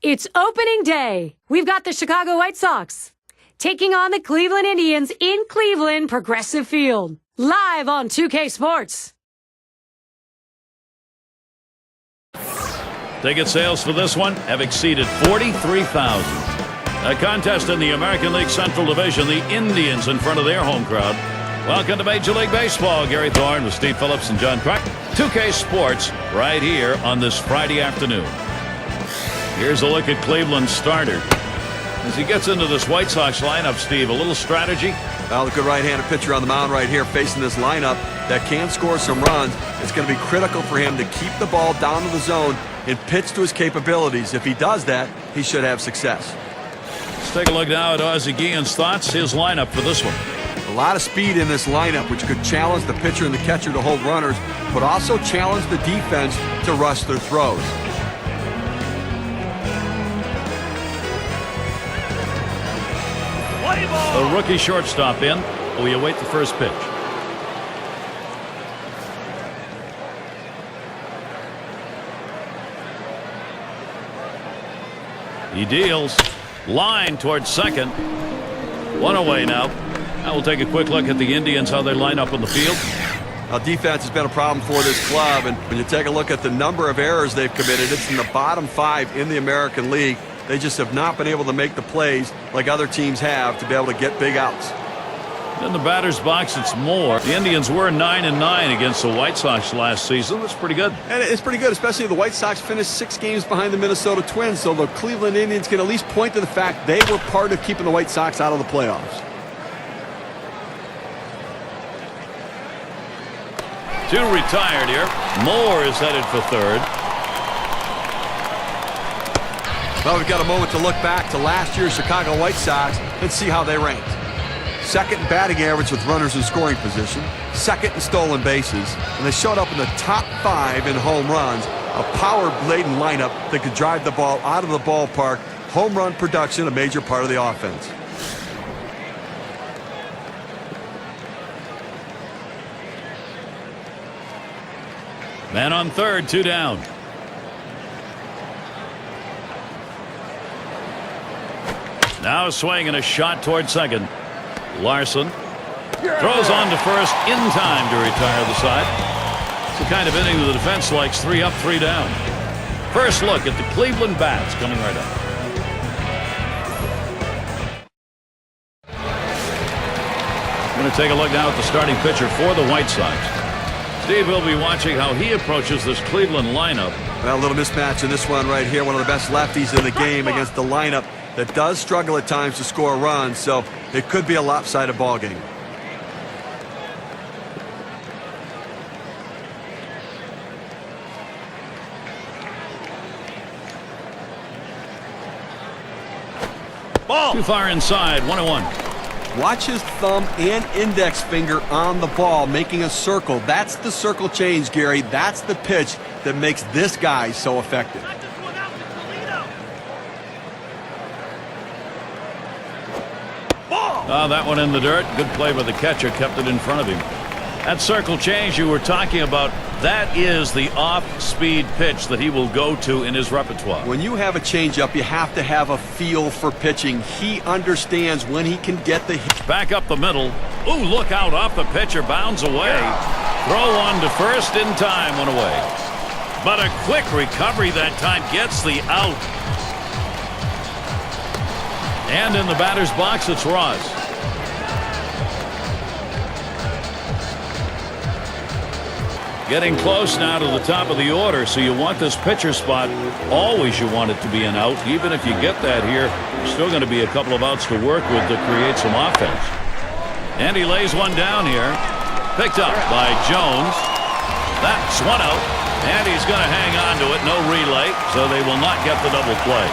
It's opening day. We've got the Chicago White Sox taking on the Cleveland Indians in Cleveland Progressive Field. Live on 2K Sports. Ticket sales for this one have exceeded 43,000. A contest in the American League Central Division, the Indians in front of their home crowd. Welcome to Major League Baseball. Gary Thorne with Steve Phillips and John Crack. 2K Sports right here on this Friday afternoon. Here's a look at Cleveland's starter. As he gets into this White Sox lineup, Steve, a little strategy? Well, the good right-handed pitcher on the mound right here facing this lineup that can score some runs. It's going to be critical for him to keep the ball down to the zone and pitch to his capabilities. If he does that, he should have success. Let's take a look now at Ozzie Guillen's thoughts, his lineup for this one. A lot of speed in this lineup, which could challenge the pitcher and the catcher to hold runners, but also challenge the defense to rush their throws. The rookie shortstop in. We await the first pitch. He deals. Line towards second. One away now. Now we'll take a quick look at the Indians, how they line up on the field. Now, defense has been a problem for this club, and when you take a look at the number of errors they've committed, it's in the bottom 5 in the American League. They just have not been able to make the plays like other teams have to be able to get big outs. In the batter's box, it's more. The Indians were 9-9 against the White Sox last season. That's pretty good. And it's pretty good, especially the White Sox finished 6 games behind the Minnesota Twins, so the Cleveland Indians can at least point to the fact they were part of keeping the White Sox out of the playoffs. 2 retired here. Moore is headed for third. Well, we've got a moment to look back to last year's Chicago White Sox and see how they ranked. Second in batting average with runners in scoring position, second in stolen bases, and they showed up in the top 5 in home runs. A power-laden lineup that could drive the ball out of the ballpark. Home run production, a major part of the offense. Man on third, 2 down. Now a swing and a shot toward second. Larson throws on to first in time to retire the side. It's the kind of inning the defense likes. 3 up, 3 down. First look at the Cleveland bats coming right up. I'm going to take a look now at the starting pitcher for the White Sox. Steve will be watching how he approaches this Cleveland lineup. Well, a little mismatch in this one right here. One of the best lefties in the game against the lineup that does struggle at times to score runs, so it could be a lopsided ball game. Ball too far inside. 1-1. Watch his thumb and index finger on the ball, making a circle. That's the circle change, Gary. That's the pitch that makes this guy so effective. Oh, that one in the dirt. Good play by the catcher. Kept it in front of him. That circle change you were talking about, that is the off-speed pitch that he will go to in his repertoire. When you have a changeup, you have to have a feel for pitching. He understands when he can get the hit. Back up the middle. Ooh, look out off the pitcher. Bounds away. Throw on to first in time. 1 away. But a quick recovery that time gets the out. And in the batter's box, it's Ross. Getting close now to the top of the order, so you want this pitcher spot. Always you want it to be an out. Even if you get that here, there's still going to be a couple of outs to work with to create some offense. And he lays one down here. Picked up by Jones. That's 1 out. And he's going to hang on to it. No relay, so they will not get the double play.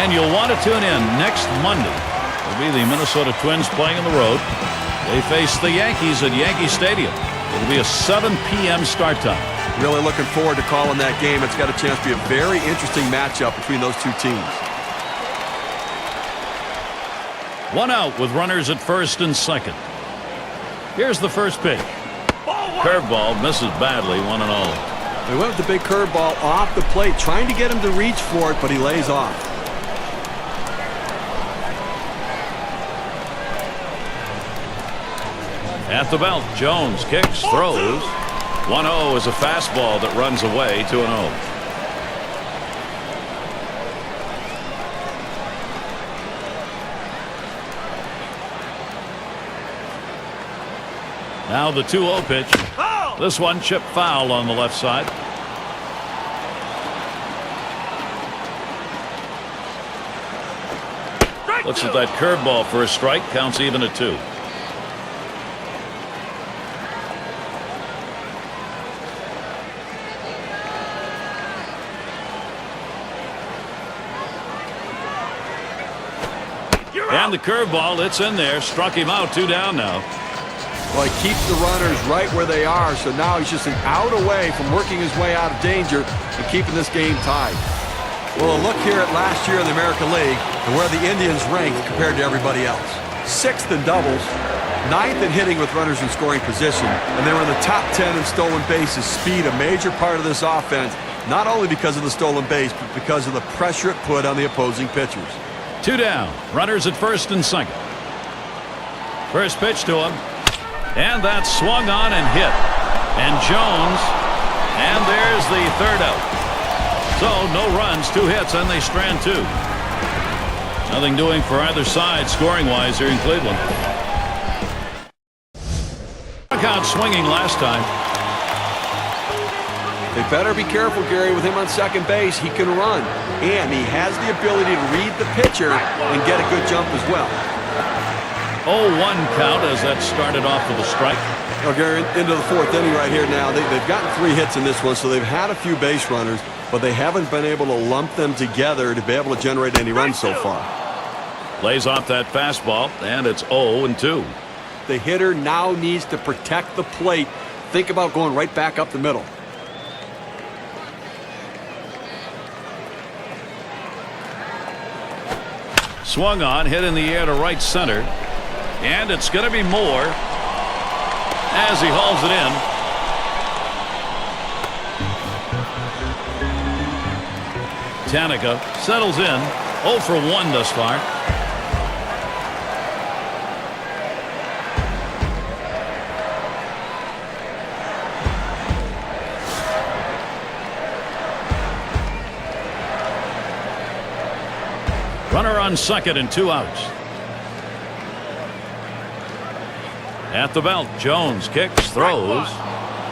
And you'll want to tune in next Monday. It'll be the Minnesota Twins playing on the road. They face the Yankees at Yankee Stadium. It'll be a 7 p.m. start time. Really looking forward to calling that game. It's got a chance to be a very interesting matchup between those two teams. 1 out with runners at first and second. Here's the first pitch. Curveball misses badly, 1-0. They went with the big curveball off the plate, trying to get him to reach for it, but he lays off. At the belt, Jones kicks, throws. 1-0 is a fastball that runs away. 2-0. Now the 2-0 pitch. This one chipped foul on the left side. Looks at that curveball for a strike. Counts even at 2. And the curveball, it's in there. Struck him out. 2 down now. Well, he keeps the runners right where they are, so now he's just an out away from working his way out of danger and keeping this game tied. Well, a look here at last year in the American League and where the Indians ranked compared to everybody else. 6th in doubles, 9th in hitting with runners in scoring position, and they were in the top 10 in stolen bases. Speed, a major part of this offense, not only because of the stolen base, but because of the pressure it put on the opposing pitchers. 2 down. Runners at first and second. First pitch to him. And that's swung on and hit. And Jones. And there's the 3rd out. So no runs, 2 hits, and they strand 2. Nothing doing for either side scoring-wise here in Cleveland. Out swinging last time. They better be careful, Gary, with him on second base. He can run, and he has the ability to read the pitcher and get a good jump as well. 0-1 count as that started off with a strike. Well, Gary, into the 4th inning right here now. They've gotten 3 hits in this one, so they've had a few base runners, but they haven't been able to lump them together to be able to generate any runs so far. Lays off that fastball, and it's 0-2. The hitter now needs to protect the plate. Think about going right back up the middle. Swung on, hit in the air to right center. And it's going to be Moore as he hauls it in. Tanaka settles in. 0 for 1 thus far. Runner on second and 2 outs. At the belt, Jones kicks, throws.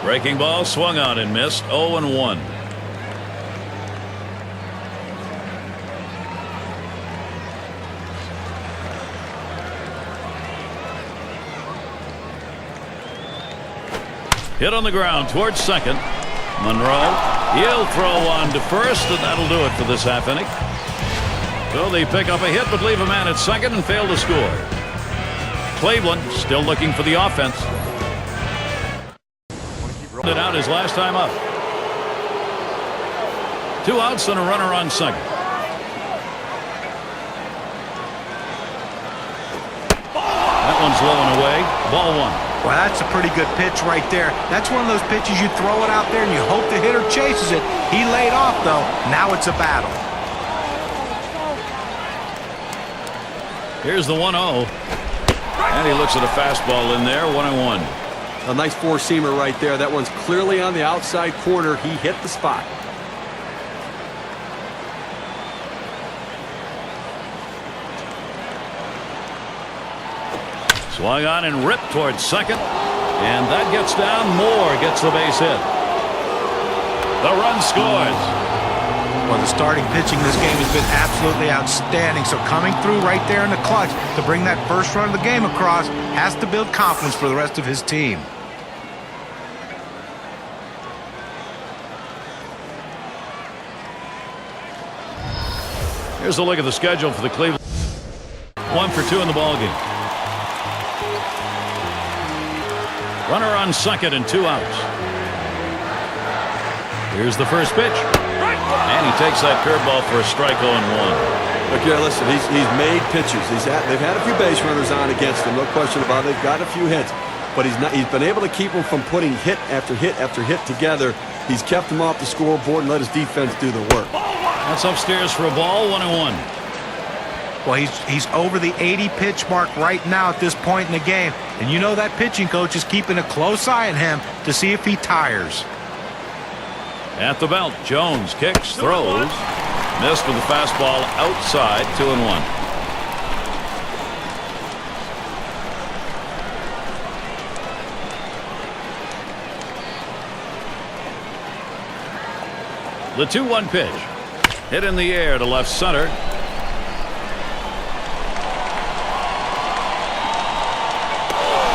Breaking ball swung on and missed. 0-1. Hit on the ground towards second. Monroe, he'll throw on to first, and that'll do it for this half inning. So they pick up a hit but leave a man at second and fail to score. Cleveland still looking for the offense. It out his last time up. 2 outs and a runner on second. That one's low and away. Ball 1. Well, that's a pretty good pitch right there. That's one of those pitches you throw it out there and you hope the hitter chases it. He laid off, though. Now it's a battle. Here's the 1-0. And he looks at a fastball in there. 1-1. A nice 4-seamer right there. That one's clearly on the outside corner. He hit the spot. Swung on and ripped towards second. And that gets down. Moore gets the base hit. The run scores. Well, the starting pitching in this game has been absolutely outstanding. So coming through right there in the clutch to bring that first run of the game across has to build confidence for the rest of his team. Here's a look at the schedule for the Cleveland. 1 for 2 in the ballgame. Runner on second and 2 outs. Here's the first pitch. And he takes that curveball for a strike. 0-1. Look here, listen, he's made pitches. They've had a few base runners on against him, no question about it. They've got a few hits, but he's been able to keep them from putting hit after hit after hit together. He's kept him off the scoreboard and let his defense do the work. That's upstairs for a ball, 1-1. Well, he's over the 80 pitch mark right now at this point in the game. And you know that pitching coach is keeping a close eye on him to see if he tires. At the belt, Jones kicks, throws. Missed with the fastball outside, 2-1. The 2-1 pitch. Hit in the air to left center.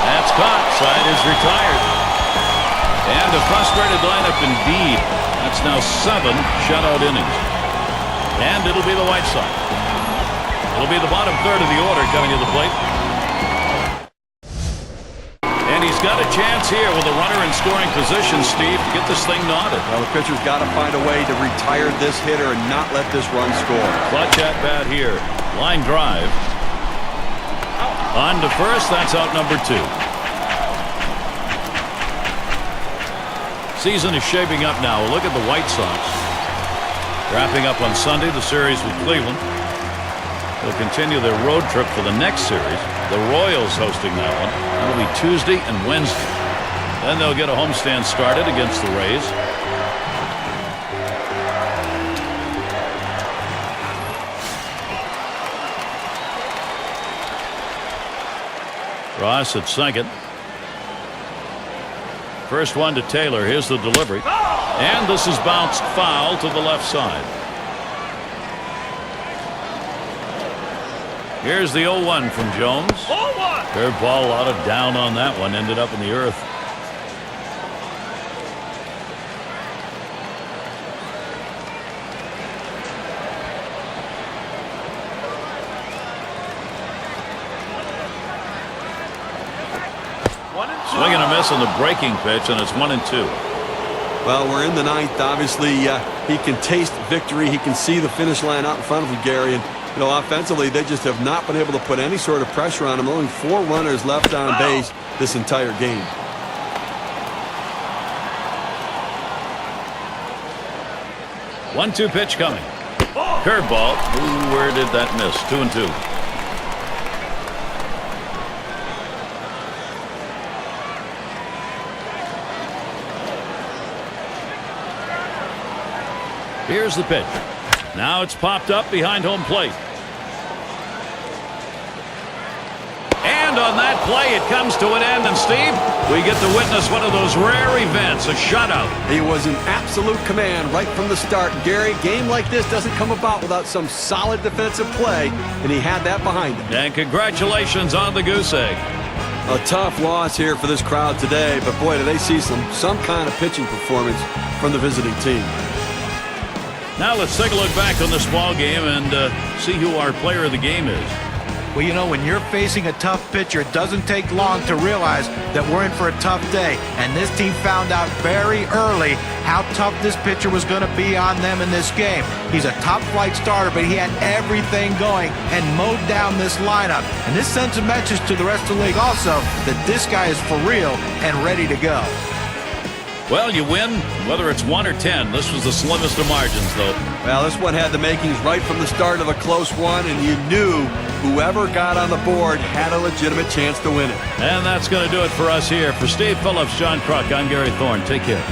That's caught. Side is retired. And a frustrated lineup indeed. That's now 7 shutout innings. And it'll be the White Sox. It'll be the bottom third of the order coming to the plate. And he's got a chance here with a runner in scoring position, Steve, to get this thing knotted. Well, the pitcher's got to find a way to retire this hitter and not let this run score. Clutch at bat here. Line drive. On to first. That's out number 2. Season is shaping up now. Look at the White Sox. Wrapping up on Sunday the series with Cleveland. They'll continue their road trip for the next series. The Royals hosting that one. That'll be Tuesday and Wednesday. Then they'll get a homestand started against the Rays. Ross at second. First one to Taylor. Here's the delivery. And this is bounced foul to the left side. Here's the 0-1 from Jones. Curveball, a lot of down on that one. Ended up in the earth. Swing and a miss on the breaking pitch, and it's 1-2. Well, we're in the 9th. Obviously, he can taste victory. He can see the finish line out in front of him, Gary. And, you know, offensively, they just have not been able to put any sort of pressure on him. Only 4 runners left on base this entire game. One-two pitch coming. Curveball. Ooh, where did that miss? 2-2. Here's the pitch. Now it's popped up behind home plate. And on that play, it comes to an end. And, Steve, we get to witness one of those rare events, a shutout. He was in absolute command right from the start. Gary, game like this doesn't come about without some solid defensive play, and he had that behind him. And congratulations on the goose egg. A tough loss here for this crowd today, but boy, do they see some kind of pitching performance from the visiting team. Now let's take a look back on this ball game and see who our player of the game is. Well, you know, when you're facing a tough pitcher, it doesn't take long to realize that we're in for a tough day. And this team found out very early how tough this pitcher was going to be on them in this game. He's a top-flight starter, but he had everything going and mowed down this lineup. And this sends a message to the rest of the league also that this guy is for real and ready to go. Well, you win, whether it's 1 or 10. This was the slimmest of margins, though. Well, this one had the makings right from the start of a close one, and you knew whoever got on the board had a legitimate chance to win it. And that's going to do it for us here. For Steve Phillips, John Kruk, I'm Gary Thorne. Take care.